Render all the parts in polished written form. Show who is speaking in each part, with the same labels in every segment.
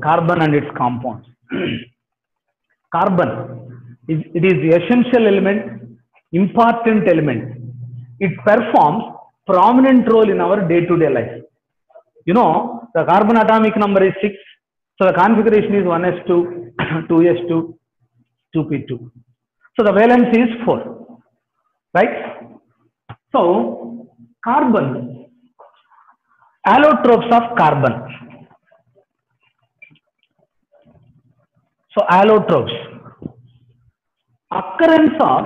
Speaker 1: carbon and its compounds. Carbon it is the essential element, important element. It performs prominent role in our day-to-day life. You know, the carbon atomic number is 6, so the configuration is 1s2, 2s2, 2p2. So the valence is 4, right? So carbon, allotropes of carbon. So allotropes, occurrence of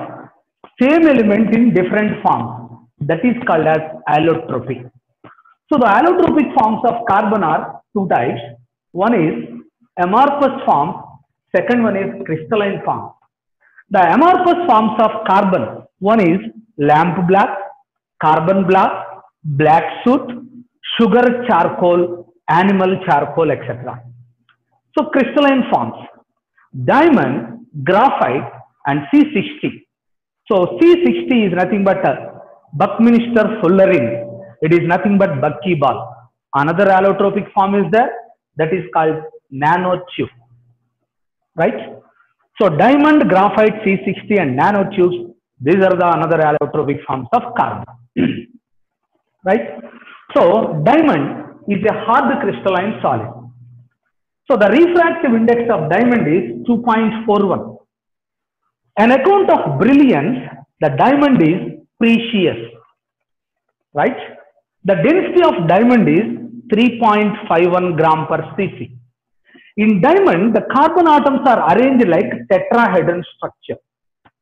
Speaker 1: same element in different forms, that is called as allotropic. So the allotropic forms of carbon are two types. One is amorphous form, second one is crystalline form. The amorphous forms of carbon, one is lamp black, carbon black, black soot, sugar charcoal, animal charcoal, etc. So crystalline forms, diamond, graphite and C60. So C60 is nothing but Buckminster fullerene. It is nothing but buckyball. Another allotropic form is there, that is called nanotube, right? So diamond, graphite, C60 and nanotubes, these are the another allotropic forms of carbon. Right? So diamond is a hard crystalline solid. So the refractive index of diamond is 2.41. An account of brilliance, the diamond is precious, right? The density of diamond is 3.51 gram per cc. In diamond, the carbon atoms are arranged like tetrahedron structure.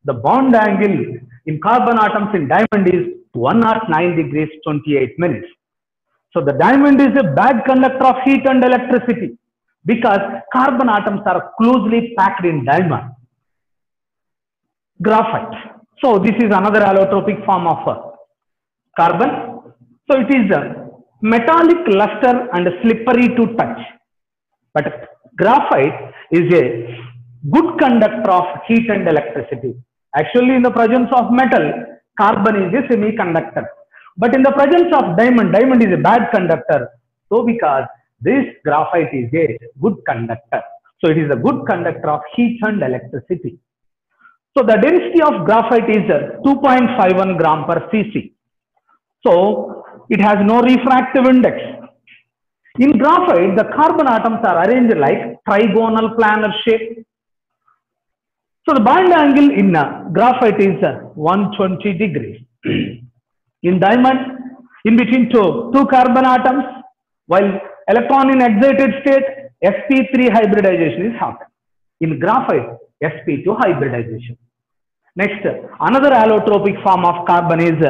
Speaker 1: The bond angle in carbon atoms in diamond is 109 degrees 28 minutes. So the diamond is a bad conductor of heat and electricity because carbon atoms are closely packed in diamond. Graphite. So this is another allotropic form of carbon. So it is a metallic luster and slippery to touch. But graphite is a good conductor of heat and electricity. Actually, in the presence of metal, carbon is a semiconductor. But in the presence of diamond, diamond is a bad conductor. So because this graphite is a good conductor. So it is a good conductor of heat and electricity. So the density of graphite is 2.51 gram per cc. So it has no refractive index. In graphite, the carbon atoms are arranged like trigonal planar shape. So the bond angle in graphite is 120 degrees. In diamond, in between two carbon atoms, while electron in excited state, sp3 hybridization is happening. In graphite, sp2 hybridization. Next, another allotropic form of carbon is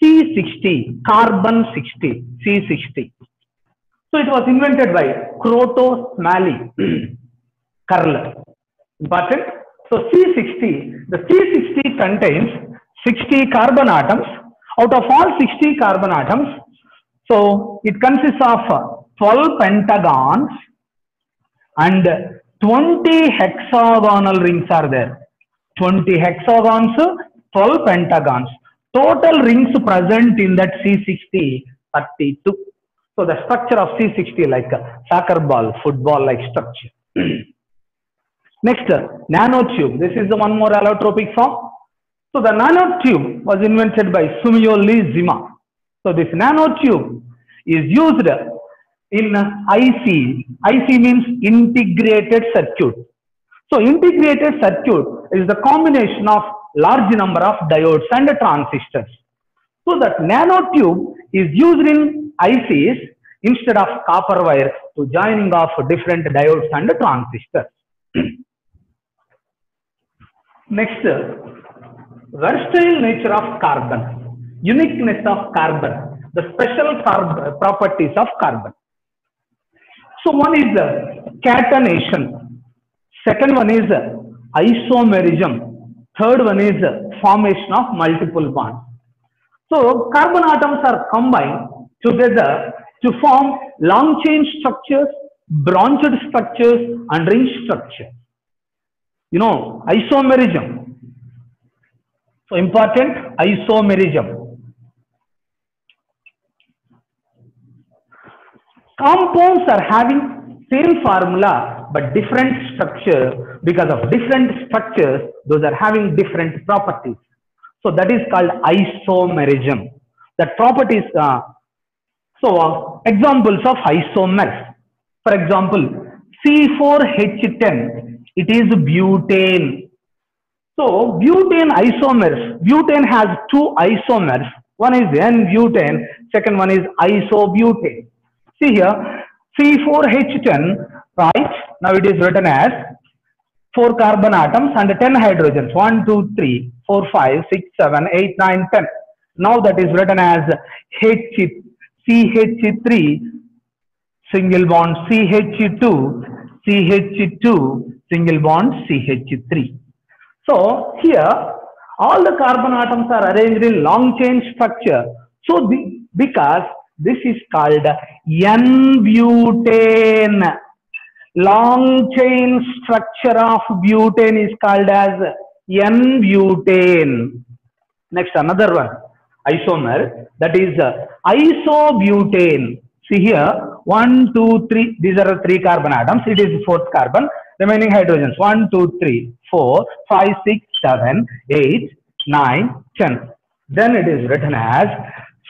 Speaker 1: C60, carbon 60, C60. So it was invented by Kroto Smalley, Curler. Important. So C60, the C60 contains 60 carbon atoms. Out of all 60 carbon atoms, so it consists of 12 pentagons and 20 hexagonal rings are there. 20 hexagons, 12 pentagons. Total rings present in that C60, 32. So the structure of C60 like a soccer ball, football like structure. Next, nanotube. This is the one more allotropic form. So the nanotube was invented by Sumio Lee-Zima. So this nanotube is used in IC. IC means integrated circuit. So integrated circuit is the combination of large number of diodes and transistors. So that nanotube is used in ICs instead of copper wire to joining of different diodes and transistors. Next, versatile nature of carbon, uniqueness of carbon, the special properties of carbon. So one is catenation, second one is isomerism, third one is formation of multiple bonds. So carbon atoms are combined together to form long chain structures, branched structures and ring structures. You know, isomerism. So important, isomerism. Compounds are having same formula but different structure. Because of different structures, those are having different properties. So that is called isomerism. That properties. Examples of isomers. For example, C4H10. It is butane. So butane isomers. Butane has two isomers. One is N-butane. Second one is isobutane. See here, C4H10, right? Now it is written as 4 carbon atoms and 10 hydrogens. 1, 2, 3, 4, 5, 6, 7, 8, 9, 10. Now that is written as CH3, single bond CH2, CH2, single bond CH3. So here, all the carbon atoms are arranged in long chain structure. So because this is called N-butane. Long chain structure of butane is called as N-butane. Next, another one, isomer, that is isobutane. See here, 1, 2, 3, these are the 3 carbon atoms. It is 4th carbon. Remaining hydrogens, 1, 2, 3, 4, 5, 6, 7, 8, 9, 10. Then it is written as,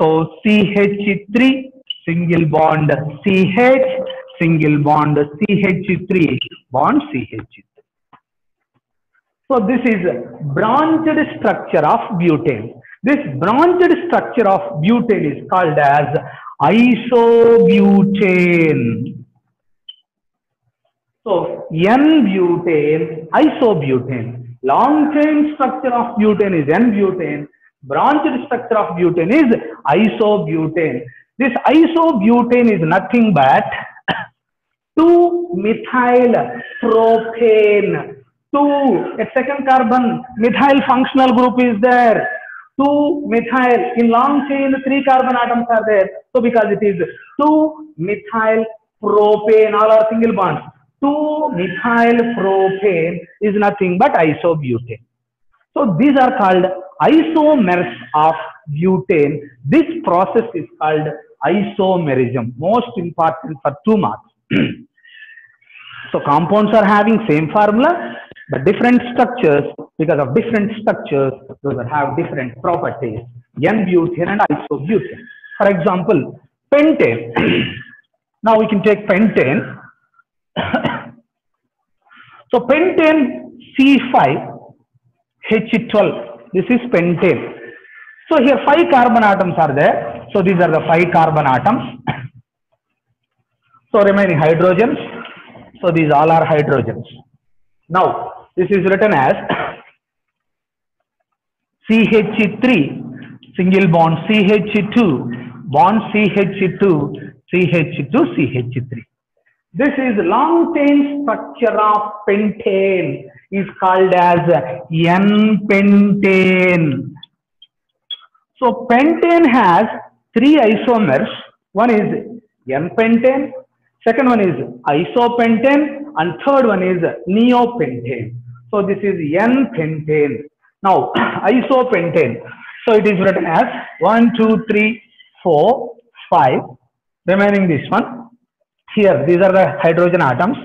Speaker 1: so CH3, single bond CH, single bond CH3, bond CH3. So this is branched structure of butane. This branched structure of butane is called as isobutane. So N-butane, isobutane. Long chain structure of butane is N-butane. Branched structure of butane is isobutane. This isobutane is nothing but 2-methyl propane. 2, a second carbon methyl functional group is there. 2-methyl, in long chain 3 carbon atoms are there. So because it is 2-methyl propane, all are single bonds. 2-methyl propane is nothing but isobutane. So these are called isomers of butane. This process is called isomerism, most important for 2 marks. So compounds are having same formula but different structures. Because of different structures, those have different properties. N-butane and isobutane. For example, pentane. Now we can take pentane. So pentane C5H12. This is pentane. So here 5 carbon atoms are there. So these are the 5 carbon atoms. So remaining hydrogens. So these all are hydrogens. Now this is written as CH3, single bond CH2, bond CH2, CH2, CH3. This is long chain structure of pentane is called as N-pentane. So pentane has 3 isomers. One is N-pentane, second one is isopentane, and third one is neopentane. So this is N-pentane. Now isopentane. So it is written as 1, 2, 3, 4, 5. Remaining this one. Here these are the hydrogen atoms.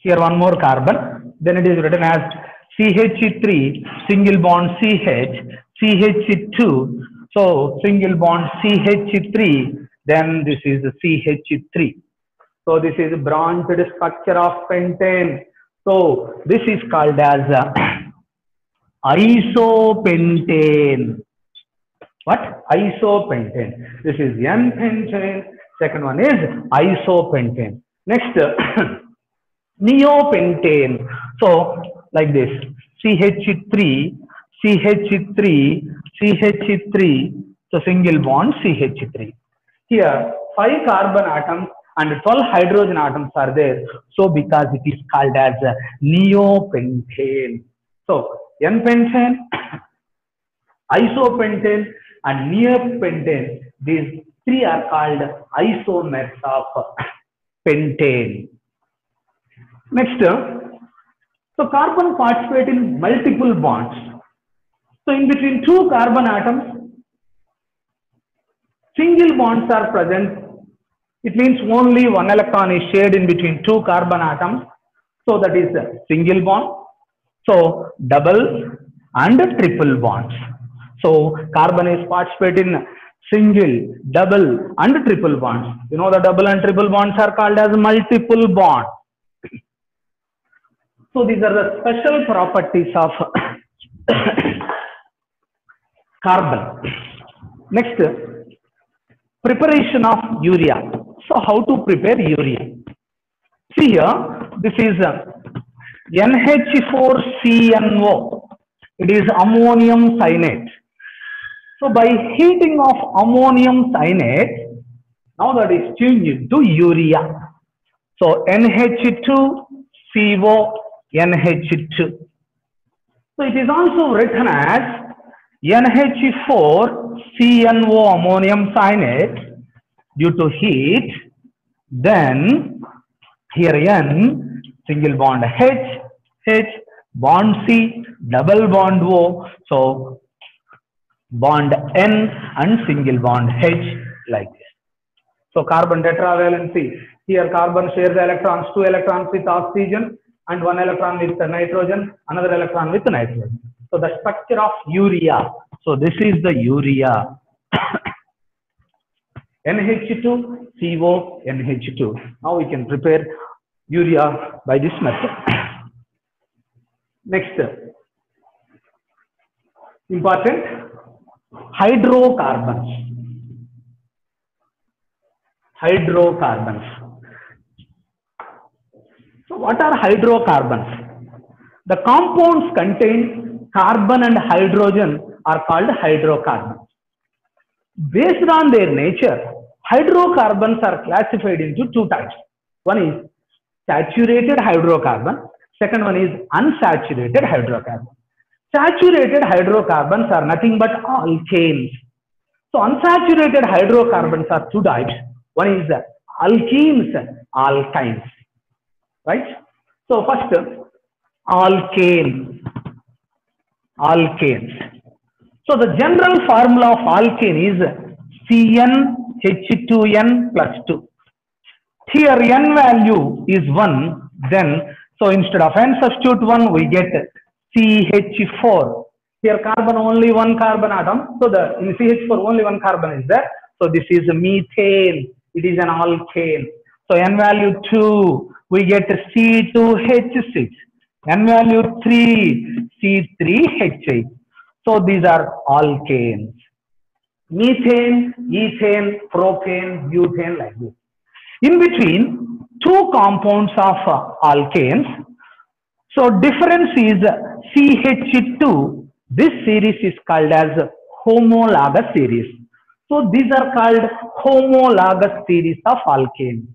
Speaker 1: Here one more carbon. Then it is written as CH3, single bond CH, CH2. So single bond CH3. Then this is the CH3. So this is a branched structure of pentane. So this is called as isopentane. What? Isopentane. This is N-pentane. Second one is isopentane. Next, neopentane. So like this, CH3, CH3, CH3. So single bond CH3. Here 5 carbon atoms and 12 hydrogen atoms are there. So because it is called as neopentane. So N-pentane, isopentane and neopentane, these 3 are called isomers of pentane. Next, so carbon participate in multiple bonds. So in between 2 carbon atoms, single bonds are present It means only one electron is shared in between two carbon atoms. So that is a single bond. So double and triple bonds. So carbon is participate in single, double and triple bonds. You know the double and triple bonds are called as multiple bonds. So these are the special properties of carbon. Next, preparation of urea. So how to prepare urea? See here, this is NH4CNO. It is ammonium cyanate. So by heating of ammonium cyanate, now that is changed to urea. So NH2CO NH2. So it is also written as NH4CNO ammonium cyanate due to heat. Then here N, single bond H, bond C, double bond O. So bond N and single bond H like this. So carbon tetravalency. Here carbon shares the electrons, 2 electrons with oxygen and 1 electron with nitrogen, another electron with nitrogen. So the structure of urea. So this is the urea. NH2CO NH2. Now we can prepare urea by this method. Next, important, hydrocarbons. Hydrocarbons. So what are hydrocarbons? The compounds contain carbon and hydrogen are called hydrocarbons. Based on their nature, hydrocarbons are classified into two types. One is saturated hydrocarbon. Second one is unsaturated hydrocarbon. Saturated hydrocarbons are nothing but alkanes. So unsaturated hydrocarbons are two types. One is alkenes, alkynes. Right? So first, alkane. Alkanes. So the general formula of alkane is CnH2n plus 2. Here n value is 1. Then, so instead of n substitute 1, we get CH4. Here carbon, only one carbon atom. So the in CH4 only one carbon is there. So this is methane. It is an alkane. So n value 2, we get C2H6. N value 3, C3H8. So these are alkanes. Methane, ethane, propane, butane like this. In between two compounds of alkanes, so difference is CH2. This series is called as homologous series. So these are called homologous series of alkanes.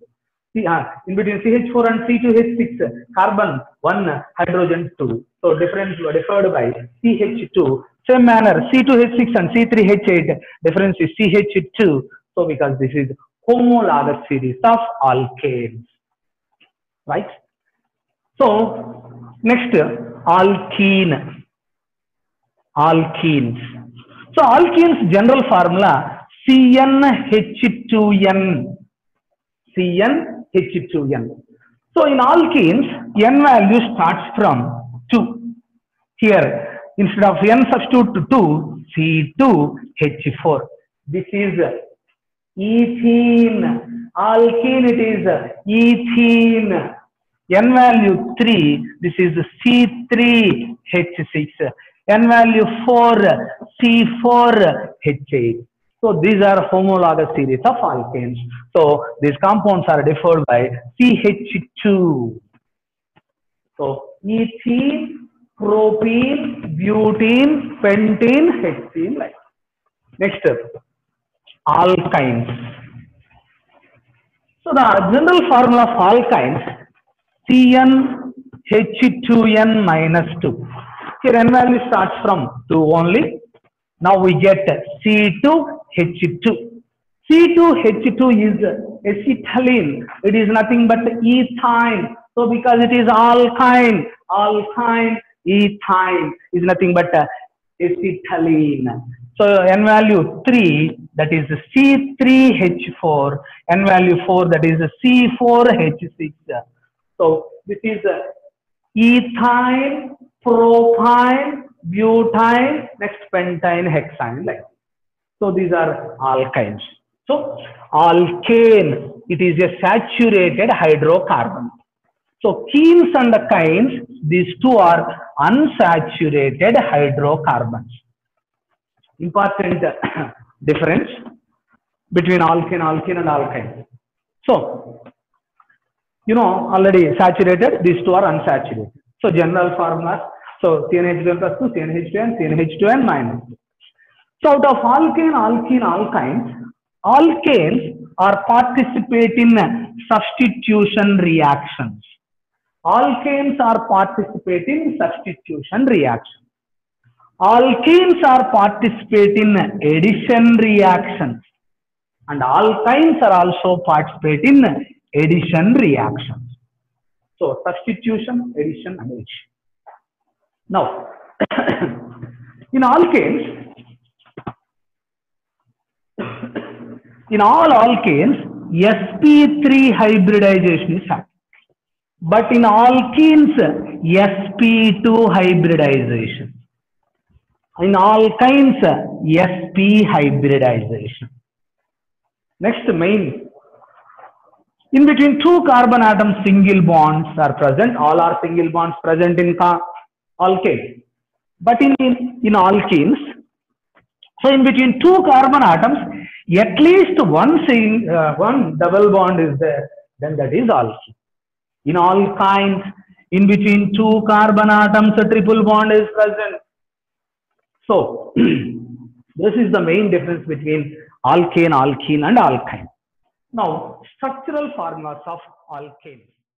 Speaker 1: In between CH4 and C2H6, carbon 1, hydrogen 2. So difference deferred by CH2. Same manner, C2H6 and C3H8, difference is CH2. So because this is homologous series of alkanes. Right? So next, alkene. Alkenes. So alkenes general formula CnH2n. CnH2n. So in alkenes, n value starts from 2. Here, instead of n substitute to 2, C2H4. This is ethene. Alkene, it is ethene. N value 3, this is C3H6. N value 4, C4H8. So these are homologous series of alkanes. So these compounds are defined by CH2. So ethene, propene, butene, pentene, hexene. Like next, alkynes. So the general formula of alkynes, CnH2n minus 2. Here n value starts from 2 only. Now we get C2H2. C2H2 is acetylene. It is nothing but ethyne. So because it is alkyne, alkyne, ethyne is nothing but acetylene. So N value 3, that is C3H4, N value 4, that is C4H6. So this is ethyl, propyl, butyl, next pentyne, hexane. Like so, these are alkynes. So alkane, it is a saturated hydrocarbon. So kenes and kynes, these two are unsaturated hydrocarbons. Important difference between alkane and alkyne. So, you know, already saturated, these two are unsaturated. So general formulas, so CnH2n plus 2, CnH2n, CnH2n minus 2. So out of alkane, alkene, alkynes, alkanes are participate in substitution reactions. Alkanes are participate in substitution reactions. Alkenes are participate in addition reactions, and alkynes are also participate in addition reactions. So substitution, addition, and addition. Now, in alkanes, in all alkanes, sp3 hybridization is happening, but in alkenes, sp2 hybridization. In alkynes, sp hybridization. Next, main. In between two carbon atoms, single bonds are present. All are single bonds present in alkane. But in alkenes, so in between two carbon atoms, at least one double bond is there. Then that is alkene. In alkynes, in between two carbon atoms, a triple bond is present. So, this is the main difference between alkane, alkene, and alkyne. Now, structural formulas of alkanes.